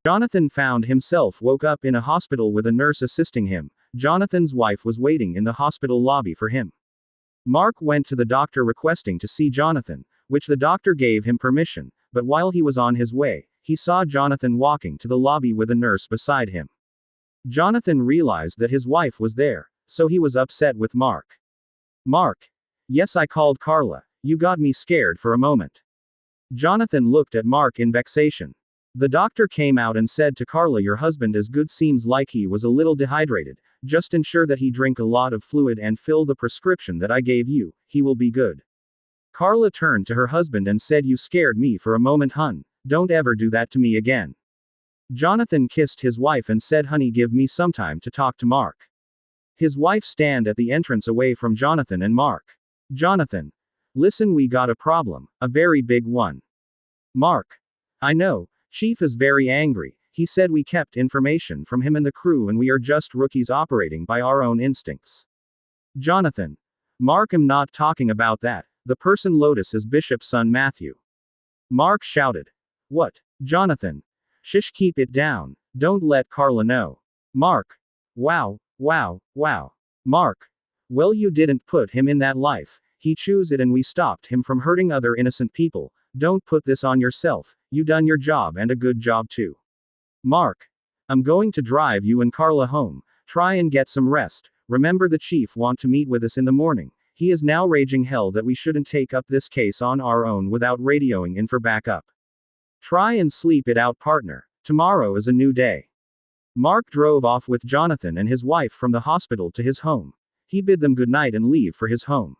Jonathan found himself woke up in a hospital with a nurse assisting him. Jonathan's wife was waiting in the hospital lobby for him. Mark went to the doctor requesting to see Jonathan, which the doctor gave him permission, but while he was on his way, he saw Jonathan walking to the lobby with a nurse beside him. Jonathan realized that his wife was there, so he was upset with Mark. Mark. Yes, I called Carla. You got me scared for a moment. Jonathan looked at Mark in vexation. The doctor came out and said to Carla, your husband is good, seems like he was a little dehydrated, just ensure that he drink a lot of fluid and fill the prescription that I gave you, he will be good. Carla turned to her husband and said, you scared me for a moment, hun, don't ever do that to me again. Jonathan kissed his wife and said, honey, give me some time to talk to Mark. His wife stand at the entrance away from Jonathan and Mark. Jonathan. Listen, we got a problem, a very big one. Mark. I know. Chief is very angry. He said we kept information from him and the crew and we are just rookies operating by our own instincts. Jonathan. Mark, I'm not talking about that. The person Lotus is Bishop's son Matthew. Mark shouted. What? Jonathan. Shish, keep it down. Don't let Carla know. Mark. Wow. Mark. Well, you didn't put him in that life. He chose it and we stopped him from hurting other innocent people. Don't put this on yourself. You done your job and a good job too. Mark. I'm going to drive you and Carla home. Try and get some rest. Remember, the chief want to meet with us in the morning. He is now raging hell that we shouldn't take up this case on our own without radioing in for backup. Try and sleep it out, partner. Tomorrow is a new day. Mark drove off with Jonathan and his wife from the hospital to his home. He bid them good night and leave for his home.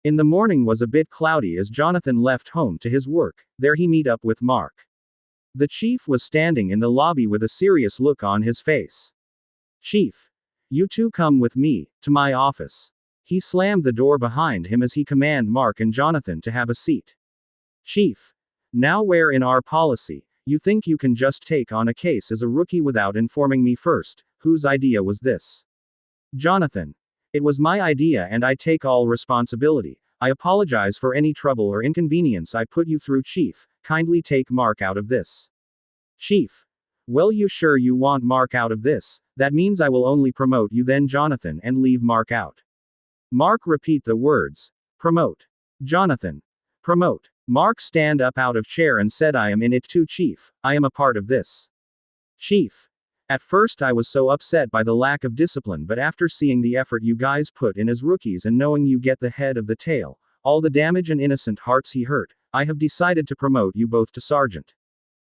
In the morning was a bit cloudy as Jonathan left home to his work. There he meet up with Mark. The chief was standing in the lobby with a serious look on his face. Chief. You two come with me, to my office. He slammed the door behind him as he commanded Mark and Jonathan to have a seat. Chief. Now where in our policy, you think you can just take on a case as a rookie without informing me first? Whose idea was this? Jonathan. It was my idea and I take all responsibility. I apologize for any trouble or inconvenience I put you through, Chief. Kindly take Mark out of this. Chief. Well, you sure you want Mark out of this? That means I will only promote you then, Jonathan, and leave Mark out. Mark, repeat the words. Promote. Jonathan. Promote. Mark stand up out of chair and said, I am in it too, Chief. I am a part of this. Chief. At first I was so upset by the lack of discipline, but after seeing the effort you guys put in as rookies and knowing you get the head of the tail, all the damage and innocent hearts he hurt, I have decided to promote you both to sergeant.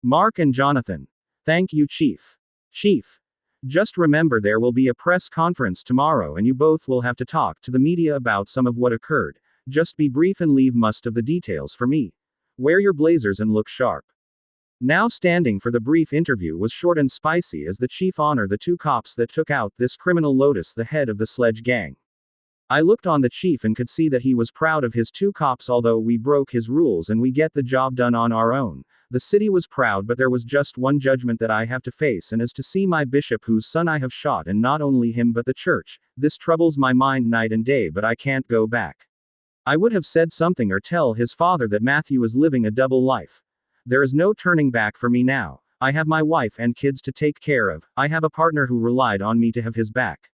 Mark and Jonathan. Thank you, Chief. Chief. Just remember there will be a press conference tomorrow and you both will have to talk to the media about some of what occurred. Just be brief and leave most of the details for me. Wear your blazers and look sharp. Now standing for the brief interview was short and spicy as the chief honored the two cops that took out this criminal Lotus, the head of the Sledge gang. I looked on the chief and could see that he was proud of his two cops, although we broke his rules and we get the job done on our own. The city was proud, but there was just one judgment that I have to face, and is to see my bishop whose son I have shot, and not only him but the church. This troubles my mind night and day, but I can't go back. I would have said something or tell his father that Matthew is living a double life. There is no turning back for me now. I have my wife and kids to take care of. I have a partner who relied on me to have his back.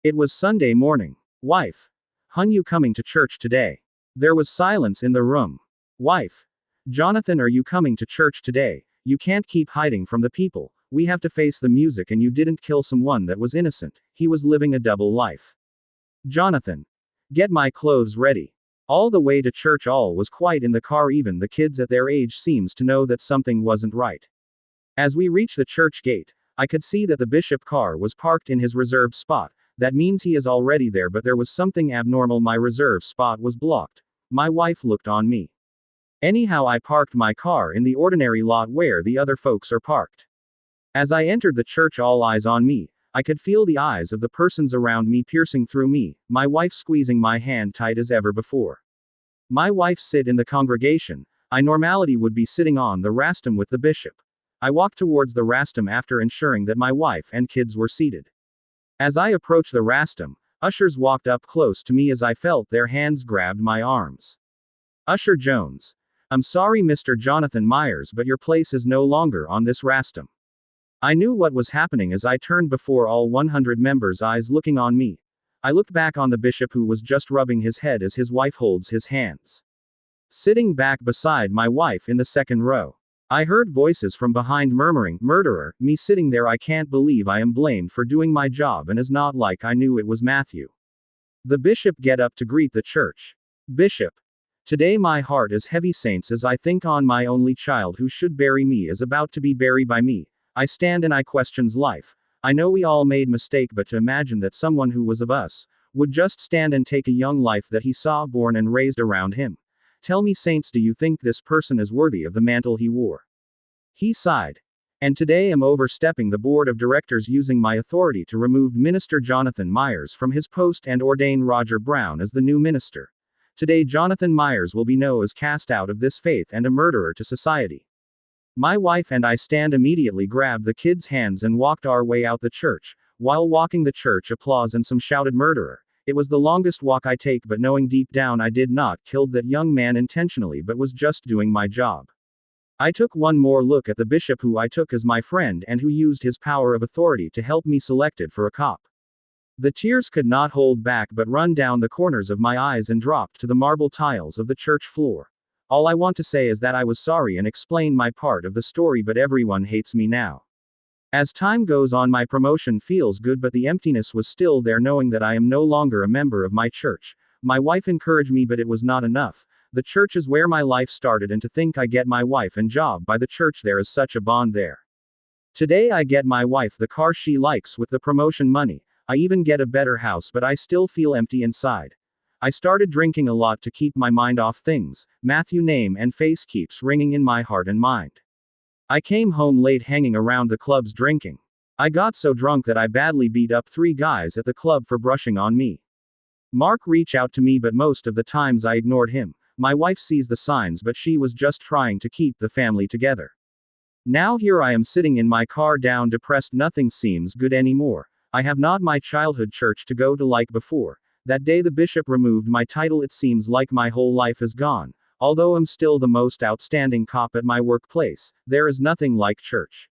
It was Sunday morning. Wife. Hun, you coming to church today? There was silence in the room. Wife. Jonathan, are you coming to church today? You can't keep hiding from the people. We have to face the music, and you didn't kill someone that was innocent. He was living a double life. Jonathan. Get my clothes ready. All the way to church all was quiet in the car, even the kids at their age seems to know that something wasn't right. As we reached the church gate, I could see that the bishop car was parked in his reserved spot. That means he is already there, but there was something abnormal. My reserve spot was blocked. My wife looked on me. Anyhow, I parked my car in the ordinary lot where the other folks are parked. As I entered the church, all eyes on me, I could feel the eyes of the persons around me piercing through me, my wife squeezing my hand tight as ever before. My wife sit in the congregation. I normally would be sitting on the rostrum with the bishop. I walked towards the rostrum after ensuring that my wife and kids were seated. As I approached the rostrum, ushers walked up close to me as I felt their hands grabbed my arms. Usher Jones. I'm sorry, Mr. Jonathan Myers, but your place is no longer on this rostrum. I knew what was happening as I turned before all 100 members' eyes looking on me. I looked back on the bishop who was just rubbing his head as his wife holds his hands. Sitting back beside my wife in the second row. I heard voices from behind murmuring, "Murderer," me sitting there. I can't believe I am blamed for doing my job, and it's not like I knew it was Matthew. The bishop get up to greet the church. Bishop. Today my heart is heavy, saints, as I think on my only child who should bury me is about to be buried by me. I stand and I questions life. I know we all made mistake, but to imagine that someone who was of us would just stand and take a young life that he saw born and raised around him. Tell me, saints, do you think this person is worthy of the mantle he wore? He sighed. And today am overstepping the board of directors using my authority to remove Minister Jonathan Myers from his post and ordain Roger Brown as the new minister. Today Jonathan Myers will be known as cast out of this faith and a murderer to society. My wife and I stand immediately grabbed the kids' hands and walked our way out the church. While walking the church, applause and some shouted murderer. It was the longest walk I take, but knowing deep down I did not killed that young man intentionally but was just doing my job. I took one more look at the bishop who I took as my friend and who used his power of authority to help me selected for a cop. The tears could not hold back but run down the corners of my eyes and dropped to the marble tiles of the church floor. All I want to say is that I was sorry and explain my part of the story, but everyone hates me now. As time goes on, my promotion feels good, but the emptiness was still there knowing that I am no longer a member of my church. My wife encouraged me, but it was not enough. The church is where my life started, and to think I get my wife and job by the church, there is such a bond there. Today I get my wife the car she likes with the promotion money. I even get a better house, but I still feel empty inside. I started drinking a lot to keep my mind off things. Matthew's name and face keeps ringing in my heart and mind. I came home late hanging around the clubs drinking. I got so drunk that I badly beat up 3 guys at the club for brushing on me. Mark reached out to me, but most of the times I ignored him. My wife sees the signs, but she was just trying to keep the family together. Now here I am sitting in my car down, depressed. Nothing seems good anymore. I have not my childhood church to go to like before. That day the bishop removed my title. It seems like my whole life is gone. Although I'm still the most outstanding cop at my workplace, there is nothing like church.